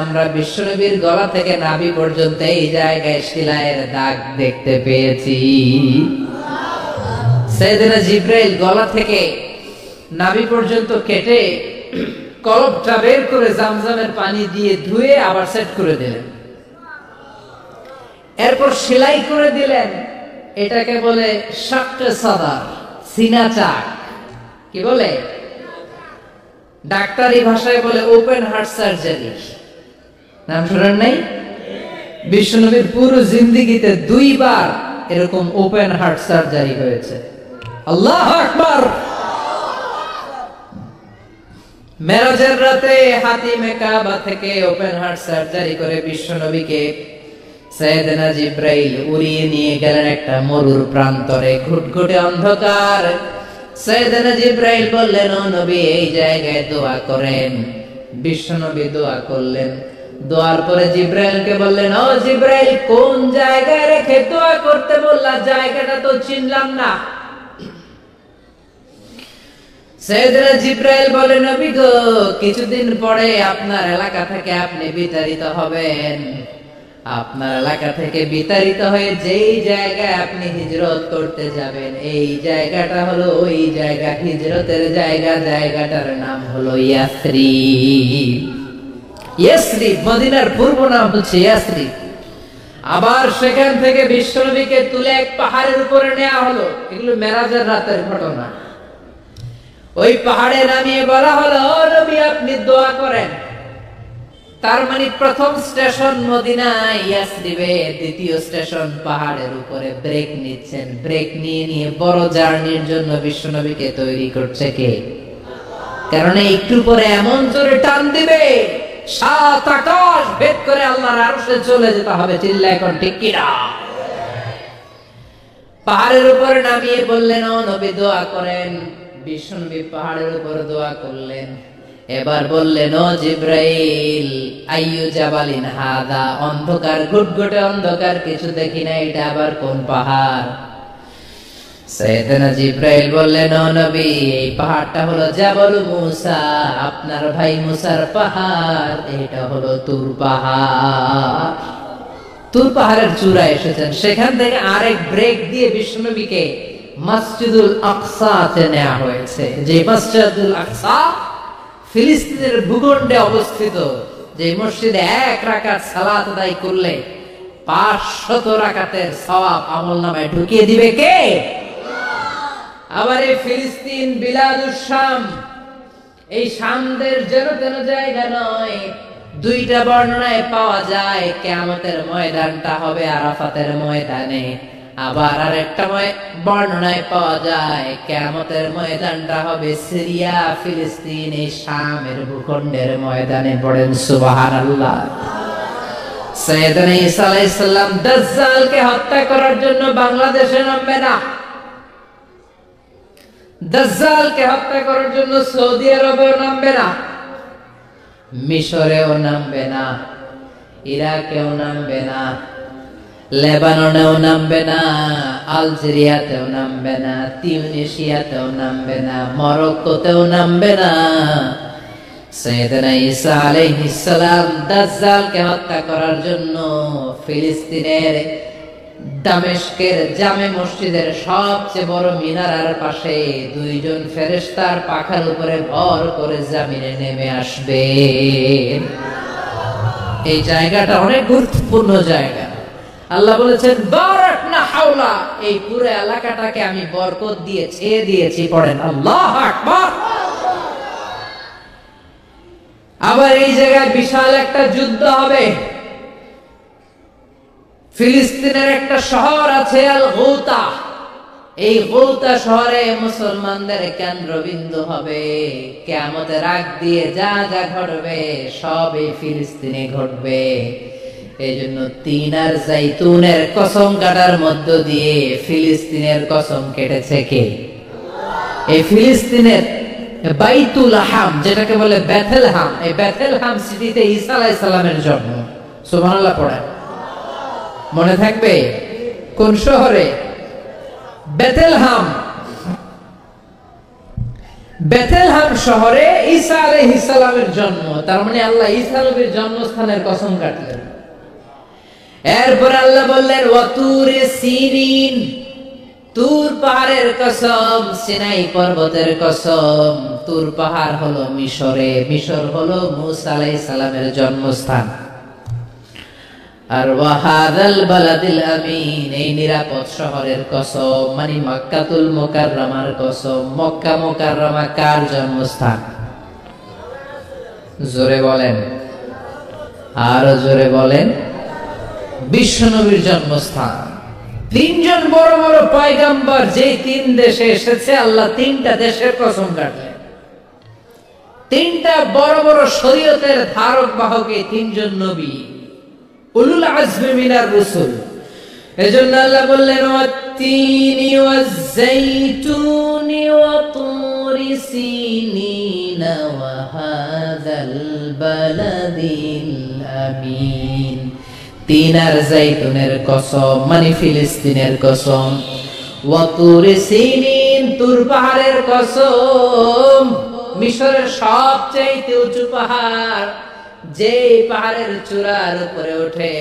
আমরা বিশ্বনবীর গলা থেকে নাভি পর্যন্ত এই জায়গায় শিলায়ের দাগ দেখতে পেয়েছি। সাইয়েদনা জিবরাইল গলা থেকে নাভি পর্যন্ত কেটে কলবটা বের করে জামজামের পানি দিয়ে ধুয়ে আবার সেট করে দিলেন। এরপর সেলাই করে দিলেন। এটাকে বলে শাক্কে সাদার, সিনা চাক। কি বলে? ডাক্তারি ভাষায় বলে ওপেন হার্ট সার্জারি। নাম শুনেন নাই? বিশ্বনবীর পুরো জিন্দেগিতে 2 বার এরকম ওপেন হার্ট সার্জারি হয়েছে। আল্লাহু আকবার। মেরাজের রাতে হাতিমে কাবা থেকে ওপেন হার্ট সার্জারি করে বিশ্বনবীকে সাইয়েদনা জিবরাইল উড়িয়ে নিয়ে গেলেন একটা মরুর প্রান্তরে, ঘুটঘুটে অন্ধকার। সাইয়েদনা জিবরাইল বললেন, ও নবী এই জায়গায় দোয়া করেন। বিশ্বনবী দোয়া করলেন। দোয়ার পরে জিবরাইলকে বললেন, ও জিবরাইল কোন জায়গায় রেখে দোয়া করতে বললা? জায়গাটা তো চিনলাম না। সাইয়েদনা জিবরাইল বলেন, নবী গো কিছুদিন পরে আপনার এলাকা থেকে আপনি বিতাড়িত হবেন। আপনার এলাকা থেকে বিতাড়িত হয়ে যেই জায়গায় আপনি হিজরত করতে যাবেন, এই জায়গাটা হলো ওই জায়গা, হিজরতের জায়গা। জায়গাটার নাম হলো ইয়াসরিব। ইয়াসরিব মদিনার পূর্ব নাম হচ্ছে ইয়াসরিব। আবার সেখান থেকে বিশ্বনবীকে তুলে এক পাহাড়ের উপরে নেওয়া হলো। এগুলো মেরাজের রাতের ঘটনা। ওই পাহাড়ে নামিয়ে বলা হলো, ও নবী আপনি দোয়া করেন। তার মানে প্রথম স্টেশন মদিনা ইয়াসরিবে, দ্বিতীয় স্টেশন পাহাড়ের উপরে। ব্রেক নিচ্ছেন। ব্রেক নিয়ে বড় জার্নির জন্য বিশ্বনবীকে তৈরি করছে কে? কারণ একটু পরে এমন জোরে টান দিবে 7 আকাশ ভেদ করে আল্লাহর আরশে চলে যেতে হবে। চিল্লায় কোন ঠিক কিনা? পাহাড়ের উপরে নামিয়ে বললেন, ও নবী দোয়া করেন। বিশ্বনবী পাহাড়ের উপর দোয়া করলেন। এবার বললেন, ও জিবরাইল আইয়ু জাবালিন হাদা? অন্ধকার, ঘুটঘুটে অন্ধকার, কিছু দেখি না, এটা আবার কোন পাহাড়? সাইয়েদনা জিবরাইল বললেন, ও নবী এই পাহাড়টা হলো জাবাল মুসা, আপনার ভাই মুসার পাহাড়। এটা হলো তুর পাহাড়। তুর পাহাড়ের চূড়ায় এসেছেন। সেখান থেকে আরেক ব্রেক দিয়ে বিশ্বনবীকে মসজিদুল আকসাতে নেওয়া হয়েছে। যে মসজিদুল আকসা ফিলিস্তিনের ভূখণ্ডে অবস্থিত, যে মসজিদে 1 রাকাত সালাত আদায় করলে 500 রাকাতের সওয়াব আমলনামায় ঢুকিয়ে দিবে কে? আবার এই ফিলিস্তিন বিলাদুশ শাম, এই শামদের যেন তেন জায়গা নয়। 2টা বর্ণনায় পাওয়া যায় কিয়ামতের ময়দানটা হবে আরাফাতের ময়দানে। আবার আরেকটা বর্ণনায় পাওয়া যায় কিয়ামতের ময়দানটা হবে সিরিয়া, ফিলিস্তিন, এই শামের ভূখণ্ডের ময়দানে। পড়েন সুবহানাল্লাহ। সাইয়েদনা ঈসা আলাইহিস সালাম দাজ্জালকে হত্যা করার জন্য বাংলাদেশে নামবে না। দাজ্জালকে হত্যা করার জন্য সৌদি আরবেও নামবে না, মিশরেও নামবে না, ইরাকেও নামবে না, লেবাননেও নামবে না, আলজেরিয়াতেও নামবে না, তিউনিসিয়াতেও নামবে না, মরক্কোতেও নামবে না। সাইয়েদনা ঈসা আলাইহিস সালাম দাজ্জালকে হত্যা করার জন্য ফিলিস্তিনের দামেস্কের জামে মসজিদের সবচেয়ে বড় মিনারার পাশে 2 জন ফেরেশতার পাখার উপরে ভর করে জমিনে নেমে আসবে। এই জায়গাটা অনেক গুরুত্বপূর্ণ জায়গা। আল্লাহ বলেছেন বারাকনা হাওলা, এই পুরো এলাকাটাকে আমি বরকত দিয়ে ছেয়ে দিয়েছি। পড়েন আল্লাহু আকবার। আবার এই জায়গায় বিশাল একটা যুদ্ধ হবে। ফিলিস্তিনের একটা শহর আছে আল গৌতা। এই গৌতা শহরে মুসলমানদের কেন্দ্রবিন্দু হবে। কিয়ামতের আগ দিয়ে যা যা ঘটবে সব এই ফিলিস্তিনে ঘটবে। এই জন্য তিন আর জাইতুনের কসম কাটার মধ্য দিয়ে ফিলিস্তিনের কসম কেটেছে কে? এই ফিলিস্তিনের বাইতুল হাম, যেটাকে বলে বেথেলহাম, এই বেথেলহাম সিটিতে ঈসা আলাইহিস সালামের জন্ম। সুবহানাল্লাহ পড়ে। মনে থাকবে কোন শহরে? বেথেলহাম। বেথলেহেম শহরে ঈসা আলাইহিস সালামের জন্ম, তার মানে আল্লাহ ঈসা নবীর জন্মস্থানের কসম কাটলেন। এরপর আল্লাহ বললেন ওয়াতুরে সিনিন, তুর পাহাড়ের কসম, সিনাই পর্বতের কসম। তুর পাহাড় হলো মিশরে, মিশর হলো মূসা আলাইহিস সালামের জন্মস্থান। আর ওয়াহাদাল বালাদিল আমিন, এই নিরাপদ শহরের কসম, মানে মক্কাতুল মুকাররমার কসম। মক্কা মুকাররমা কার জন্মস্থান? জোরে বলেন, আর জোরে বলেন। বিশ্বনবীর জন্মস্থান। তিনজন বড় বড় পয়গম্বর যে তিন দেশে এসেছে, আল্লাহ তিনটা দেশের কসম কাটলেন। তিনটা বড় বড় শরীয়তের ধারক বাহক এই তিনজন নবী, উলুল আজমি মিনার রাসূল। এজন্য আল্লাহ বললেন ওয়াত্তিনি ওয়াজ-যাইতুনি ওয়া তুরি সিনিনা ওয়া হাযাল বালাদিল আমিন। তিন আর যাইতুনের কসম, মানে ফিলিস্তিনের কসম। ওয়া তুরি সিনিন, তুর পাহাড়ের কসম, মিশরের সবচেয়ে উঁচু পাহাড়, যে পাহাড়ের চূড়ার উপরে উঠে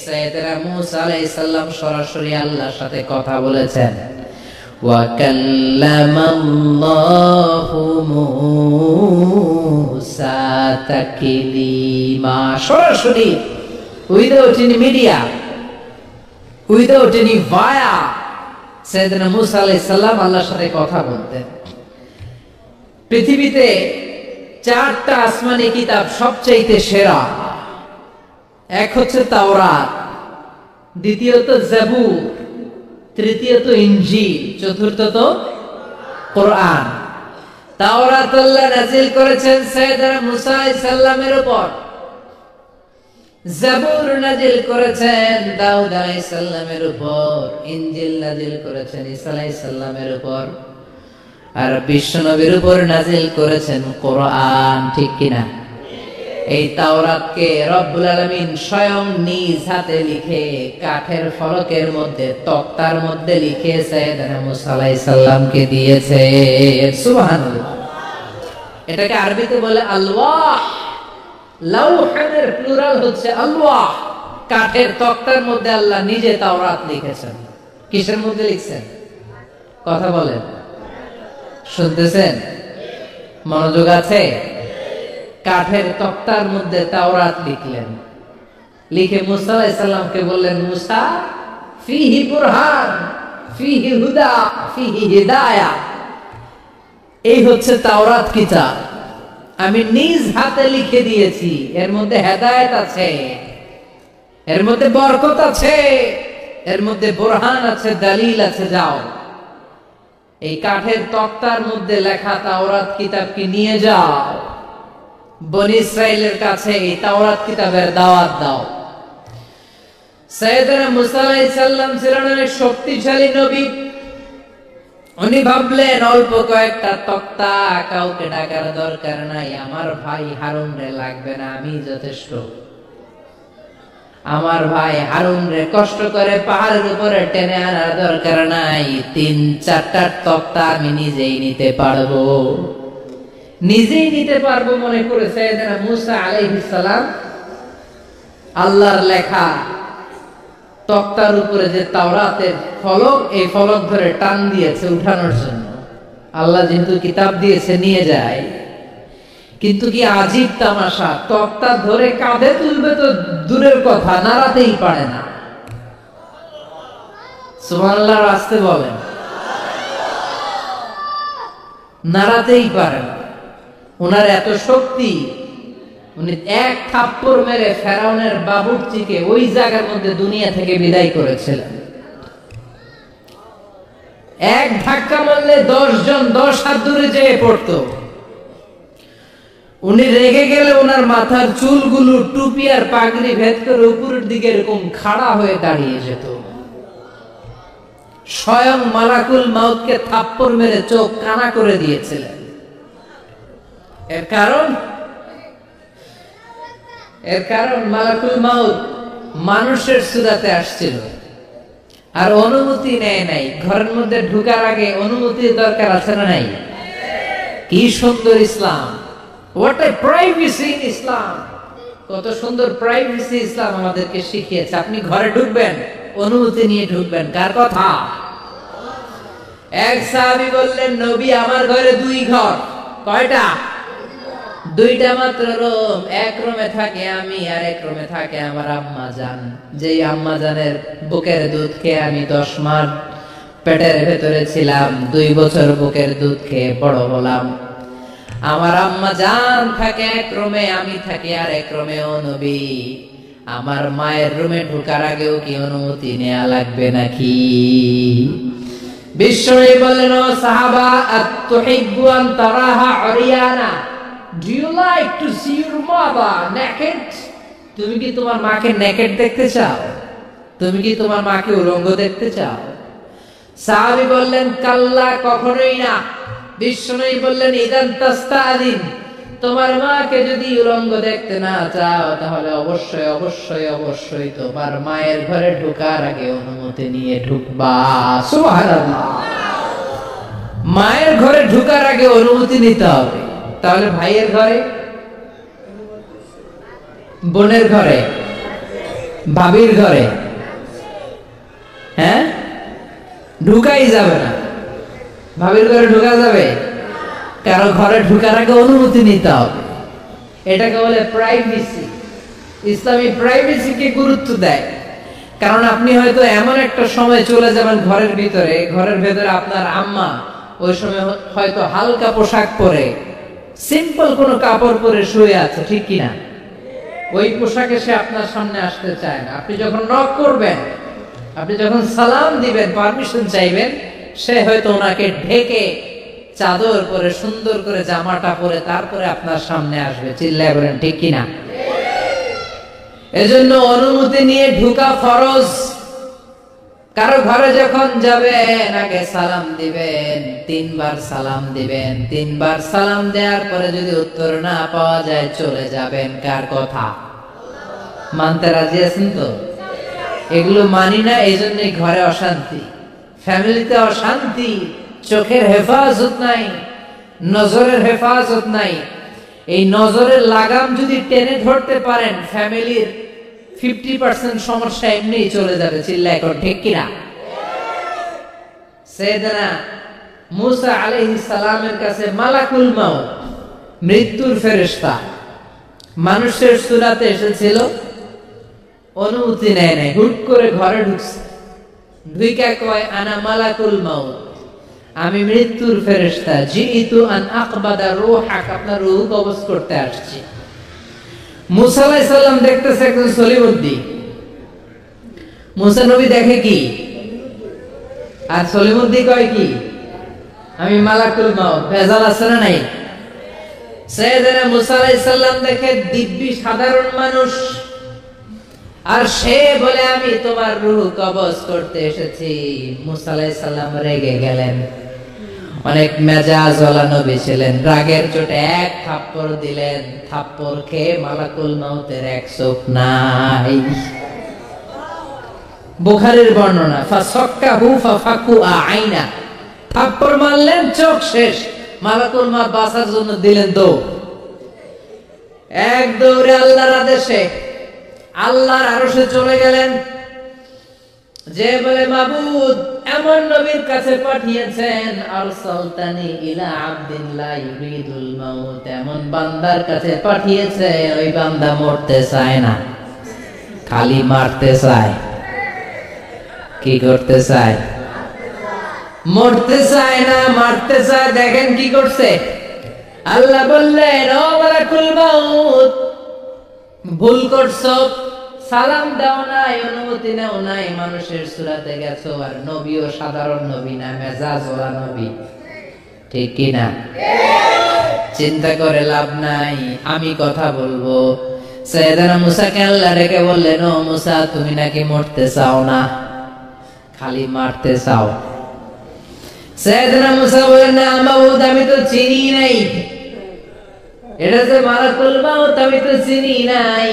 সাইয়েদনা মূসা আলাইহিস সালাম সরাসরি আল্লাহর সাথে কথা বলেছেন। ওয়া কাল্লামাল্লাহু মূসা তাকলিমা, সরাসরি, without any media, without any via, সাইয়েদনা মূসা আলাইহিস সালাম আল্লাহর সাথে কথা বলতেন। পৃথিবীতে চারটা আসমানি কিতাব সবচেয়ে সেরা। এক হচ্ছে তাওরাত, দ্বিতীয়ত জাবুর, তৃতীয়ত ইনজিল, চতুর্থত কোরআন। তাওরাত আল্লাহ নাযিল করেছেন সাইয়েদনা মূসা আলাইহিস সালামের উপর, জাবুর নাযিল করেছেন দাউদ আলাইহিস সালামের উপর, ইনজিল নাযিল করেছেন ঈসা আলাইহিস সালামের উপর, আর বিশ্বনবীর উপর নাযিল করেছেন কোরআন। ঠিক কিনা? এই তাওরাতকে রব্বুল আলামিন স্বয়ং নিজ হাতে লিখে কাঠের ফলকের মধ্যে, তক্তার মধ্যে লিখে সাইয়েদনা মূসা আলাইহিস সালামকে দিয়েছে। সুবহানাল্লাহ। এটাকে আরবিতে বলে আলওয়াহ। লাউহের প্লুরাল হচ্ছে আলওয়াহ। কাঠের তক্তার মধ্যে আল্লাহ নিজে তাওরাত লিখেছেন। কিসের মধ্যে লিখছেন? কথা বলেন, শুনতেছেন? মনোযোগ আছে? কাঠের তক্তার মধ্যে তাওরাত লিখলেন, লিখে মূসা আলাইহিস সালামকে বললেন মূসা ফিহি বুরহান, ফিহি হুদা, ফিহি হিদায়া। এই হচ্ছে তাওরাত কিতাব, আমি নিজ হাতে লিখে দিয়েছি। এর মধ্যে হেদায়েত আছে, এর মধ্যে বরকত আছে, এর মধ্যে বুরহান আছে, দলিল আছে। যাও, এই কাঠের তক্তার মধ্যে লেখা তাওরাত কিতাবকে নিয়ে যাও, বনি ইসরাইলের কাছে এই তাওরাত কিতাবের দাওয়াত দাও। সাইয়েদনা মূসা আলাইহিস সালাম ছিলেন অনেক শক্তিশালী নবী। উনি ভাবলেন অল্প কয়েকটা তক্তা, কাউকে ডাকার দরকার নাই, আমার ভাই হারুন রে লাগবে না, আমি যথেষ্ট। আমার ভাই হারুন রে কষ্ট করে পাহাড়ের উপরে টেনে আনার দরকার নাই, 3-4টা তক্তা আমি নিজেই নিতে পারবো, নিজেই নিতে পারবো মনে করে সাইয়েদনা মূসা আলাইহিস সালাম আল্লাহর লেখা তক্তার উপরে যে তাওরাতের ফলক, এই ফলক ধরে টান দিয়েছে উঠানোর জন্য। আল্লাহ যেহেতু কিতাব দিয়েছে নিয়ে যায়, কিন্তু কি আজীব তামাশা, তক্তা ধরে কাঁধে তুলবে তো দূরের কথা, নাড়াতেই পারে না। সুবহানাল্লাহ, আসতে বলেন। নাড়াতেই পারে না। ওনার এত শক্তি, উনি এক থাপ্পড় মেরে ফেরাউনের বাবুর্চিকে ওই জায়গার মধ্যে দুনিয়া থেকে বিদায় করেছিলেন। এক ধাক্কা মারলে 10 জন 10 হাত দূরে যেয়ে পড়তো। উনি রেগে গেলে ওনার মাথার চুলগুলো টুপি আর পাগড়ি ভেদ করে উপরের দিকে এরকম খাড়া হয়ে দাঁড়িয়ে যেত। স্বয়ং মালাকুল মাউতকে থাপ্পড় মেরে চোখ কানা করে দিয়েছিলেন। এর কারণ মালাকুল মাউত মানুষের সূরাতে আসছিল, আর অনুমতি নেয় নাই। ঘরের মধ্যে ঢোকার আগে অনুমতির দরকার আছে না নাই? কি সুন্দর ইসলাম, হোয়াট এ প্রাইভেসি ইন ইসলাম, কত সুন্দর প্রাইভেসি ইসলাম আমাদেরকে শিখিয়েছে। আপনি ঘরে ঢুকবেন, অনুমতি নিয়ে ঢুকবেন। কার কথা? এক সাহাবী বললেন, নবী আমার ঘরে 2 ঘর। কয়টা? 2টা মাত্র রুম। এক রুমে থাকে আমি, আর এক রুমে থাকে আমার আম্মা জান। যেই আম্মা জানের বুকের দুধ খেয়ে আমি 10 মাস পেটের ভেতরে ছিলাম, 2 বছর বুকের দুধ খেয়ে বড় হলাম। আমার আম্মা জান থাকে এক রুমে, আমি থাকি আর এক রুমে। ও নবী, আমার মায়ের রুমে ঢোকার আগেও কি অনুমতি নেওয়া লাগবে নাকি? বিশ্বনবী বললেন, ও সাহাবা, আতুহিব্বু আন তারাহা উরিয়ানা, do you like to see your mother naked? তুমি কি তোমার মাকে নেকেড দেখতে চাও? তুমি কি তোমার মাকে উলঙ্গ দেখতে চাও? সাহাবী বললেন, কাল্লা, কখনোই না। বিশ্বনবী বললেন, ইদান তাস্তাদিন, তোমার মাকে যদি উলঙ্গ দেখতে না চাও, তাহলে অবশ্যই অবশ্যই অবশ্যই তোমার মায়ের ঘরে ঢোকার আগে অনুমতি নিয়ে ঢুকবা। সুবহানাল্লাহ। মায়ের ঘরে ঢোকার আগে অনুমতি নিতে হবে। তাহলে ভাইয়ের ঘরে, বোনের ঘরে, ভাবির ঘরে, হ্যাঁ, ঢুকাই যাবে না। ভাবির ঘরে ঢোকা যাবে? কারো ঘরে ঢোকার আগে অনুমতি নিতে হবে। এটাকে বলে প্রাইভেসি। ইসলামী প্রাইভেসিকে গুরুত্ব দেয়। কারণ আপনি হয়তো এমন একটা সময় চলে যাবেন ঘরের ভিতরে, ঘরের ভেতরে আপনার আম্মা ওই সময় হয়তো হালকা পোশাক পরে, সিম্পল কোনো কাপড় পরে শুয়ে আছে, ঠিক কিনা? ওই পোশাকে সে আপনার সামনে আসতে চায় না। আপনি যখন নক করবেন, আপনি যখন সালাম দিবেন, পারমিশন চাইবেন, সে হয়তো ওনাকে ঢেকে চাদর পরে সুন্দর করে জামাটা পরে তারপরে আপনার সামনে আসবে। চিল্লায় বলেন ঠিক কিনা? এজন্য অনুমতি নিয়ে ঢোকা ফরজ। কারো ঘরে যখন যাবেন, আগে সালাম দিবেন, 3 বার সালাম দিবেন। 3 বার সালাম দেওয়ার পরে যদি উত্তর না পাওয়া যায়, চলে যাবেন। কার কথা? মানতে রাজি আছেন তো? এগুলো মানি না, এই জন্যই ঘরে অশান্তি, ফ্যামিলিতে অশান্তি, চোখের হেফাজত নাই, নজরের হেফাজত নাই। এই নজরের লাগাম যদি টেনে ধরতে পারেন, ফ্যামিলির 50% সমস্যা এমনিই চলে যাবে। চিল্লায় এখন ঠিক কিনা? সাইয়েদনা মুসা আলাইহিস সালামের কাছে মালাকুল মাউত, মৃত্যুর ফেরেশতা, মানুষের সূরাতে এসেছিল, অনুমতি নেয় নাই, হুট করে ঘরে ঢুকছে। ঢুইকা কয়, আনা মালাকুল মাউত, আমি মৃত্যুর ফেরেশতা, জিইতু আন আকবাদা রূহাক, আপনার রূহ কবজ করতে আসছি। মুসা আলাইহিস সালাম দেখতেছে একজন সলিমুদ্দিন। মুসা নবী দেখে কি? আর সলিমুদ্দিন কয় কি? আমি মালাকুল মাউত। ভেজাল আছে না নাই? সাইয়েদনা মুসা আলাইহিস সালাম দেখে দিব্যি সাধারণ মানুষ, আর সে বলে আমি তোমার রূহ কবজ করতে এসেছি। মুসা আলাইহিস সালাম রেগে গেলেন। অনেক মেজাজওয়ালা নবী ছিলেন। রাগের চোটে এক থাপ্পড় দিলেন। থাপ্পড় খেয়ে মালাকুল মাউতের এক চোখ নাই। বুখারীর বর্ণনা, ফাসাক্কাহু ফাফাকু আইনা, থাপ্পড় মারলেন, চোখ শেষ। মালাকুল মাউত বাঁচার জন্য দিলেন দৌড়। এক দৌড়ে আল্লাহর আদেশে আল্লাহর আরশে চলে গেলেন। যে বলে, মাবুদ এমন নবীর কাছে পাঠিয়েছেন, আরসালতানি ইলা আবদিন লা ইউরিদুল মাউত, এমন বান্দার কাছে পাঠিয়েছে, ওই বান্দা মরতে চায় না, খালি মারতে চায়। কি করতে চায়? মরতে চায় না, মারতে চায়। দেখেন কি করছে আল্লাহ। বললেন, ও মালাকুল মাউত, ভুল করছো, সালাম দাও নাই, অনুমতি নাও নাই, মানুষের সূরাতে গেছো, আর নবীও সাধারণ নবী না, মেজাজওয়ালা নবী, ঠিক কি না? চিন্তা করে লাভ নাই, আমি কথা বলবো। সাইয়েদনা মুসাকে আল্লাহ রেখে বললেন, ও মুসা, তুমি নাকি মরতে চাও না, খালি মারতে চাও। সাইয়েদনা মুসা বললেন, না মাবুদ, আমি তো চিনি নাই, এটা যে মালাকুল মাউত আমি তো চিনি নাই,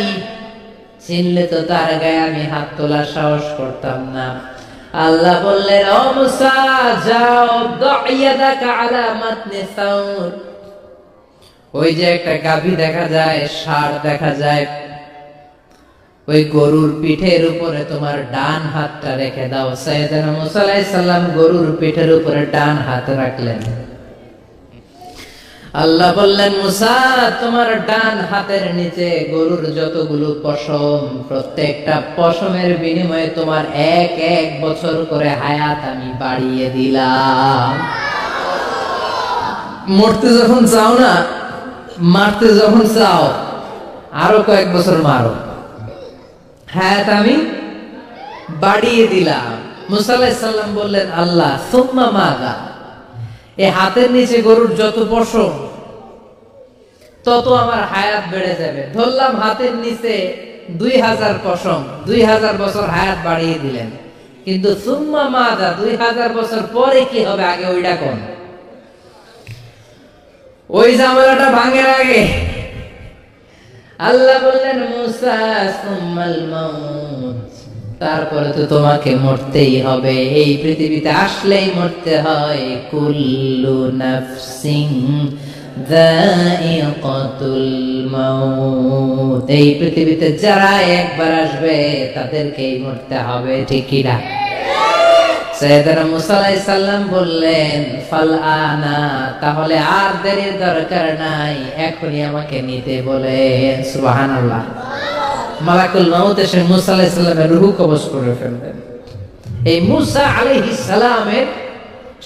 চিনলে তো তার গায়ে আমি হাত তোলার সাহস করতাম না। আল্লাহ বললেন, ও মুসা, যাও, দাইয়াদাকা আলা মাতনি সাউর, ওই যে একটা গাভী দেখা যায়, ষাঁড় দেখা যায়, ওই গরুর পিঠের উপরে তোমার ডান হাতটা রেখে দাও। সাইয়েদনা মুসা আলাইহিস সালাম গরুর পিঠের উপরে ডান হাত রাখলেন। আল্লাহ বললেন, মুসা, তোমার ডান হাতের নিচে গরুর যতগুলো পশম, প্রত্যেকটা পশমের বিনিময়ে তোমার এক এক বছর করে হায়াত আমি বাড়িয়ে দিলাম। মরতে যখন চাও না, মারতে যখন চাও, আরো কয়েক বছর মারো, হায়াত আমি বাড়িয়ে দিলাম। মুসা আলাইহিস সালাম বললেন, আল্লাহ সুম্মা মাযা? এই হাতের নিচে গরুর যত পশম, তত আমার হায়াত বেড়ে যাবে। ধরলাম হাতের নিচে 2000 পশম, 2000 বছর হায়াত বাড়িয়ে দিলেন, কিন্তু সুম্মা মাযা, 2000 বছর পরে কি হবে আগে ওইটা কোন? ওই ঝামেলাটা ভাঙের আগে আল্লাহ বললেন, মুসা সুম্মাল মাউত, তারপরে তো তোমাকে মরতেই হবে। এই পৃথিবীতে আসলেই মরতে হয়। কুল্লু নাফসিন যায়িকাতুল মাউত, এই পৃথিবীতে যারা একবার আসবে তাদেরকেই মরতে হবে, ঠিক কি না? সাইয়েদনা মুসা আলাইহিস সালাম বললেন, ফাল আনা, তাহলে আর দেরির দরকার নাই, এখনই আমাকে নিতে বলেন। সুবহানাল্লাহ। মালাকুল মাউত এসে মুসা আলাইহিস সালামের রূহ কবজ করে ফেললেন। এই মুসা আলাইহিস সালামের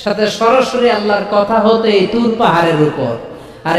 সাথে সরাসরি আল্লাহর কথা হতো এই তুর পাহাড়ের উপর। আর